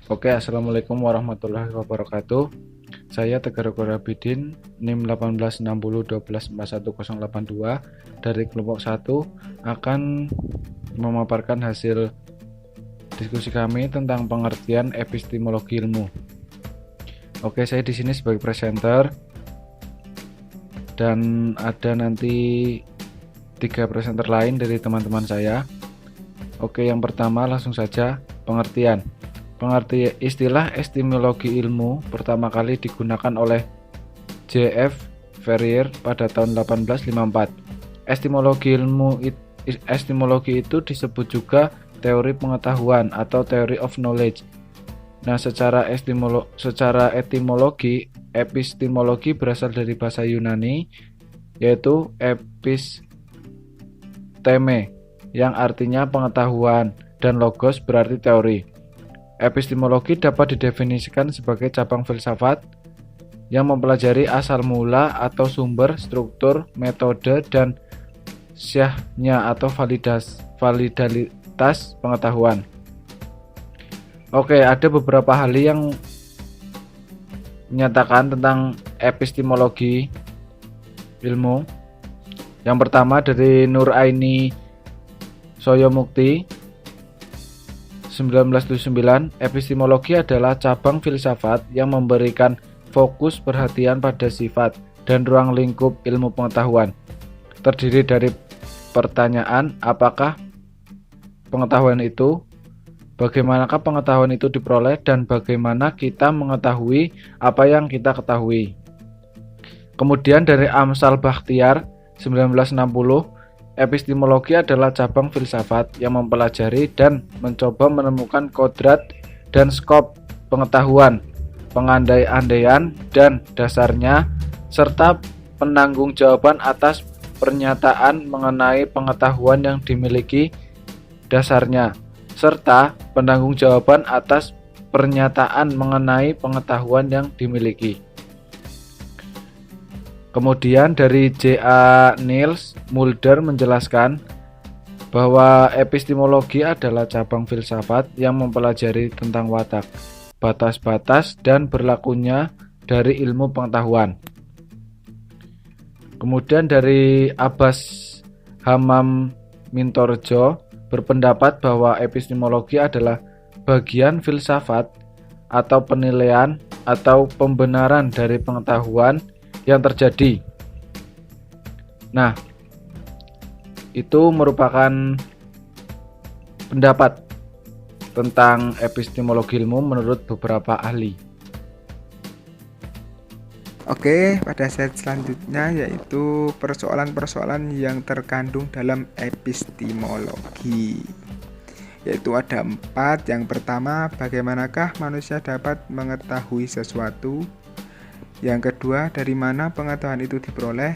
Oke, Assalamualaikum warahmatullahi wabarakatuh. Saya Tegar Gorabidin, NIM 186012411082 dari kelompok 1 akan memaparkan hasil diskusi kami tentang pengertian epistemologi ilmu. Oke, saya di sini sebagai presenter dan ada nanti 3 presenter lain dari teman-teman saya. Oke, yang pertama langsung saja pengertian. Pengertian istilah epistemologi ilmu pertama kali digunakan oleh J.F. Ferrier pada tahun 1854. Epistemologi itu disebut juga teori pengetahuan atau theory of knowledge. Nah, secara etimologi, epistemologi berasal dari bahasa Yunani yaitu episteme yang artinya pengetahuan dan logos berarti teori. Epistemologi dapat didefinisikan sebagai cabang filsafat yang mempelajari asal mula atau sumber, struktur, metode, dan syahnya atau validalitas pengetahuan. Oke, ada beberapa hal yang menyatakan tentang epistemologi ilmu. Yang pertama dari Nuraini Soyomukti 1979, epistemologi adalah cabang filsafat yang memberikan fokus perhatian pada sifat dan ruang lingkup ilmu pengetahuan. Terdiri dari pertanyaan, apakah pengetahuan itu, bagaimanakah pengetahuan itu diperoleh, dan bagaimana kita mengetahui apa yang kita ketahui. Kemudian dari Amsal Bakhtiar 1960, epistemologi adalah cabang filsafat yang mempelajari dan mencoba menemukan kodrat dan skop pengetahuan, pengandai-andaian dan dasarnya, serta penanggung-jawaban atas pernyataan mengenai pengetahuan yang dimiliki dasarnya, serta penanggung-jawaban atas pernyataan mengenai pengetahuan yang dimiliki. Kemudian dari J.A. Niels Mulder menjelaskan bahwa epistemologi adalah cabang filsafat yang mempelajari tentang watak, batas-batas, dan berlakunya dari ilmu pengetahuan. Kemudian dari Abbas Hamam Mintorjo berpendapat bahwa epistemologi adalah bagian filsafat atau penilaian atau pembenaran dari pengetahuan yang terjadi. Nah, itu merupakan pendapat tentang epistemologi ilmu menurut beberapa ahli. Oke, pada slide selanjutnya yaitu persoalan-persoalan yang terkandung dalam epistemologi. Yaitu ada 4. Yang pertama, bagaimanakah manusia dapat mengetahui sesuatu? Yang kedua, dari mana pengetahuan itu diperoleh?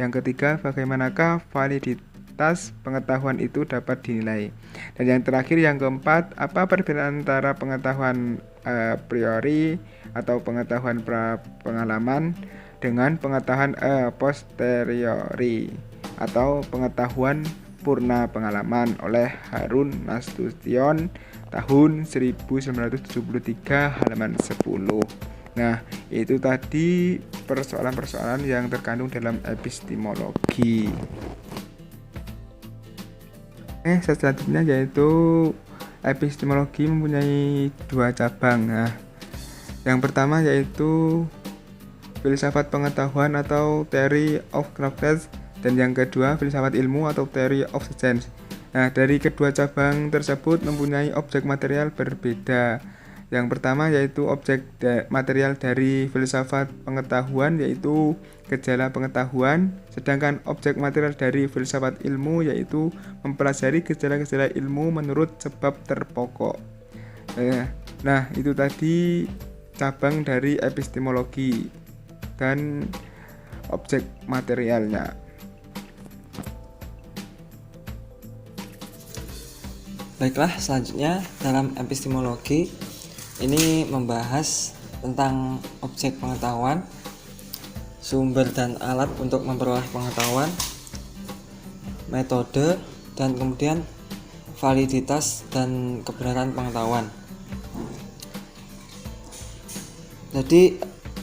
Yang ketiga, bagaimanakah validitas pengetahuan itu dapat dinilai? Dan yang terakhir, yang keempat, apa perbedaan antara pengetahuan a priori atau pengetahuan pra-pengalaman dengan pengetahuan a posteriori atau pengetahuan purna pengalaman oleh Harun Nasution tahun 1973 halaman 10. Nah, itu tadi persoalan-persoalan yang terkandung dalam epistemologi. Selanjutnya yaitu epistemologi mempunyai 2 cabang. Nah, yang pertama yaitu filsafat pengetahuan atau theory of knowledge, dan yang kedua filsafat ilmu atau theory of science. Nah, dari kedua cabang tersebut mempunyai objek material berbeda. Yang pertama yaitu objek material dari filsafat pengetahuan yaitu gejala pengetahuan, sedangkan objek material dari filsafat ilmu yaitu mempelajari gejala-gejala ilmu menurut sebab terpokok. Nah, itu tadi cabang dari epistemologi dan objek materialnya. Baiklah, selanjutnya dalam epistemologi ini membahas tentang objek pengetahuan, sumber dan alat untuk memperoleh pengetahuan, metode, dan kemudian validitas dan kebenaran pengetahuan. Jadi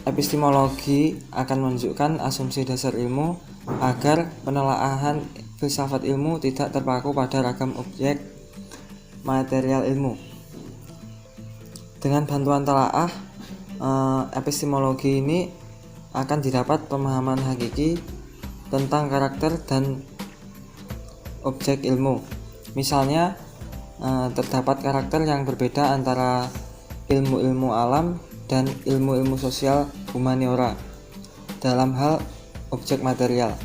epistemologi akan menunjukkan asumsi dasar ilmu agar penelaahan filsafat ilmu tidak terpaku pada ragam objek material ilmu. Dengan bantuan telaah epistemologi ini akan didapat pemahaman hakiki tentang karakter dan objek ilmu. Misalnya terdapat karakter yang berbeda antara ilmu-ilmu alam dan ilmu-ilmu sosial humaniora dalam hal objek material.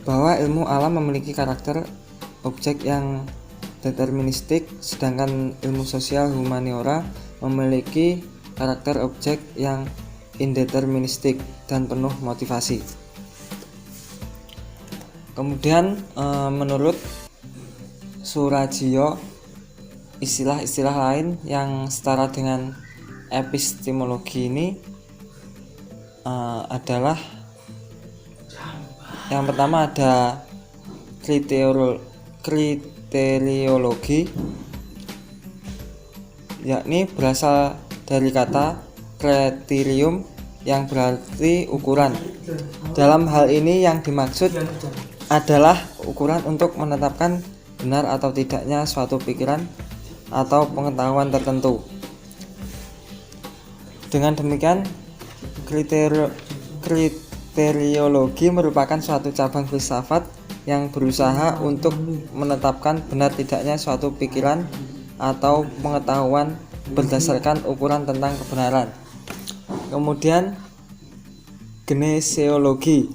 Bahwa ilmu alam memiliki karakter objek yang deterministik, sedangkan ilmu sosial humaniora memiliki karakter objek yang indeterministik dan penuh motivasi. Kemudian menurut Surajio, istilah-istilah lain yang setara dengan epistemologi ini adalah yang pertama ada kriteriologi, yakni berasal dari kata kriterium yang berarti ukuran. Dalam hal ini yang dimaksud adalah ukuran untuk menetapkan benar atau tidaknya suatu pikiran atau pengetahuan tertentu. Dengan demikian, kriteriologi merupakan suatu cabang filsafat yang berusaha untuk menetapkan benar tidaknya suatu pikiran atau pengetahuan berdasarkan ukuran tentang kebenaran. Kemudian gnesiologi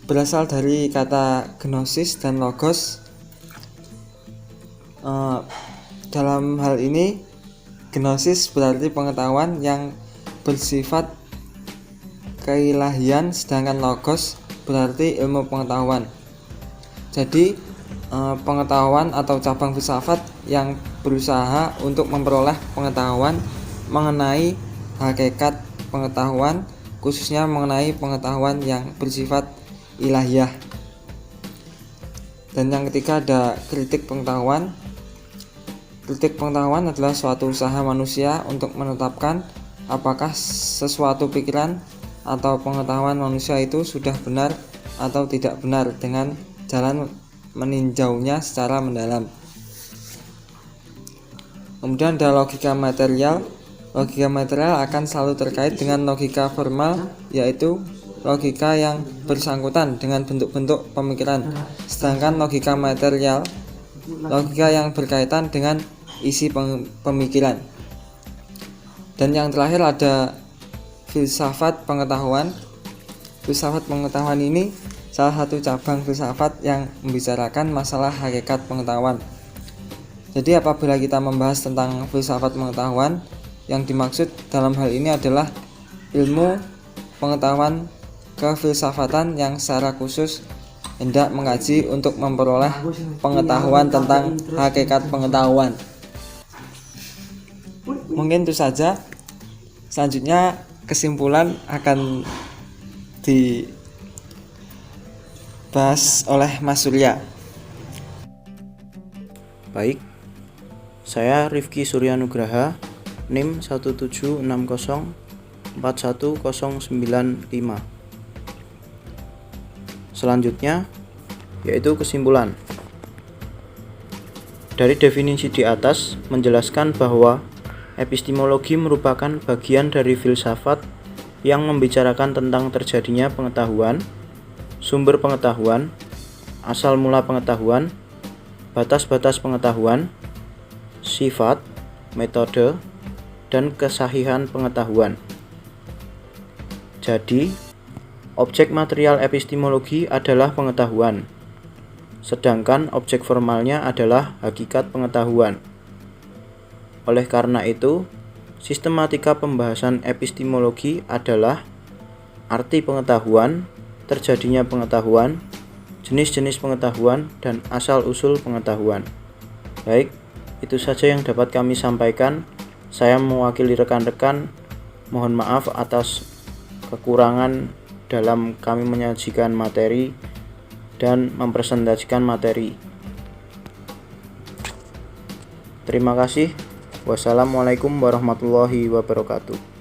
berasal dari kata gnosis dan logos. Dalam hal ini gnosis berarti pengetahuan yang bersifat keilahian, sedangkan logos berarti ilmu pengetahuan. Jadi pengetahuan atau cabang filsafat yang berusaha untuk memperoleh pengetahuan mengenai hakikat pengetahuan, khususnya mengenai pengetahuan yang bersifat ilahiyah. Dan yang ketiga ada kritik pengetahuan. Kritik pengetahuan adalah suatu usaha manusia untuk menetapkan apakah sesuatu pikiran atau pengetahuan manusia itu sudah benar atau tidak benar dengan jalan meninjaunya secara mendalam. Kemudian ada logika material. Logika material akan selalu terkait dengan logika formal, yaitu logika yang bersangkutan dengan bentuk-bentuk pemikiran. Sedangkan logika material, logika yang berkaitan dengan isi pemikiran. Dan yang terakhir ada filsafat pengetahuan. Filsafat pengetahuan ini salah satu cabang filsafat yang membicarakan masalah hakikat pengetahuan. Jadi apabila kita membahas tentang filsafat pengetahuan, yang dimaksud dalam hal ini adalah ilmu pengetahuan kefilsafatan yang secara khusus hendak mengkaji untuk memperoleh pengetahuan tentang hakikat pengetahuan. Mungkin itu saja. Selanjutnya kesimpulan akan dibahas oleh Mas Surya. Baik, saya Rifki Suryanugraha, NIM 176041095. Selanjutnya yaitu kesimpulan. Dari definisi di atas menjelaskan bahwa epistemologi merupakan bagian dari filsafat yang membicarakan tentang terjadinya pengetahuan, sumber pengetahuan, asal mula pengetahuan, batas-batas pengetahuan, sifat, metode, dan kesahihan pengetahuan. Jadi, objek material epistemologi adalah pengetahuan, sedangkan objek formalnya adalah hakikat pengetahuan. Oleh karena itu, sistematika pembahasan epistemologi adalah arti pengetahuan, terjadinya pengetahuan, jenis-jenis pengetahuan, dan asal-usul pengetahuan. Baik, itu saja yang dapat kami sampaikan. Saya mewakili rekan-rekan, mohon maaf atas kekurangan dalam kami menyajikan materi dan mempresentasikan materi. Terima kasih. Wassalamualaikum warahmatullahi wabarakatuh.